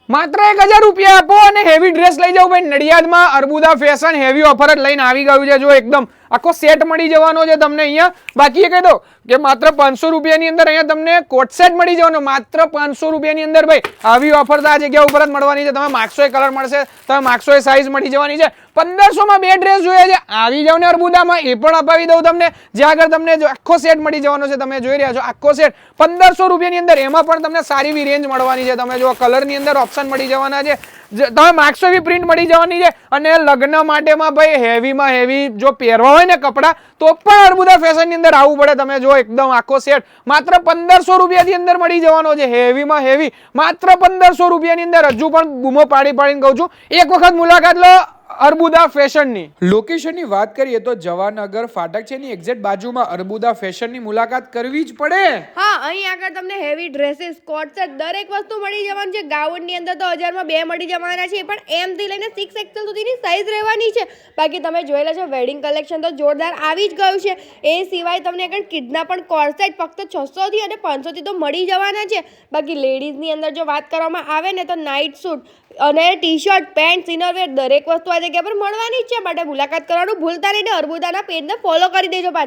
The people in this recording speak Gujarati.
માત્ર 1000 રૂપિયા આપો અને હેવી ડ્રેસ લઈ જાઓ ભાઈ। નડિયાદમાં અર્બુદા ફેશન હેવી ઓફર જ લઈને આવી ગયું છે। જો એકદમ આખો સેટ મળી જવાનો છે તમને અહીંયા। બાકી એ કહી દો કે માત્ર 500 રૂપિયાની અંદર અહીંયા તમને કોટ સેટ મળી જવાનો, માત્ર 500 રૂપિયાની અંદર ભાઈ। આવી ઓફર તો આ જગ્યા ઉપર જ મળવાની છે। તમે માગશો એ કલર મળશે, તમે માગશો એ સાઈઝ મળી જવાની છે। 1500 માં 2 ડ્રેસ જોઈએ છે, આવી જાવ ને અર્બુદામાં, એ પણ અપાવી દઉં તમને, જ્યાં આગળ તમને આખો સેટ મળી જવાનો છે। તમે જોઈ રહ્યા છો આખો સેટ 1500 રૂપિયાની અંદર, એમાં પણ તમને સારી એવી રેન્જ મળવાની છે। તમે જો કલરની અંદર ઓપ્શન મળી જવાના છે, તમે માગશો એવી પ્રિન્ટ મળી જવાની છે। અને લગ્ન માટેમાં ભાઈ હેવીમાં હેવી જો પહેરવા હોય ને કપડા, તો પણ અર્બુદા ફેશનની અંદર આવવું પડે। તમે જો એકદમ આખો સેટ માત્ર 1500 રૂપિયાની અંદર મળી જવાનો છે, હેવીમાં હેવી માત્ર 1500 રૂપિયાની અંદર। હજુ પણ બૂમો પાડીને કહું છું, એક વખત મુલાકાત લો અર્બુદા ફેશનની। લોકેશનની વાત કરીએ તો જવાનગર ફાટક છે એની એક્ઝેક્ટ બાજુમાં અર્બુદા ફેશનની મુલાકાત કરવી જ પડે। હા, અહીં આગળ તમને હેવી ડ્રેસીસ, કોટ સેટ દરેક વસ્તુ મળી જવાની છે। ગાઉનની અંદર તો 1000 માં 2 મળી જવાના છે, પણ M થી લઈને 6XL સુધીની સાઈઝ રહેવાની છે। બાકી તમે જોયેલા છો વેડિંગ કલેક્શન તો જોરદાર આવી જ ગયું છે। એ સિવાય તમને આગળ કિડના પણ કોટ સેટ ફક્ત 600 થી અને 500 થી તો મળી જવાના છે। બાકી લેડીઝની અંદર જો વાત કરવામાં આવે ને તો નાઇટ સૂટ અને ટી-શર્ટ, પેન્ટ, ઇનરવેર દરેક વસ્તુ આ જગ્યા પર મળવાની જ છે। માટે મુલાકાત કરવાનું ભૂલતા નહીં ને અર્બુદાના પેજને ફોલો કરી દેજો પાછા।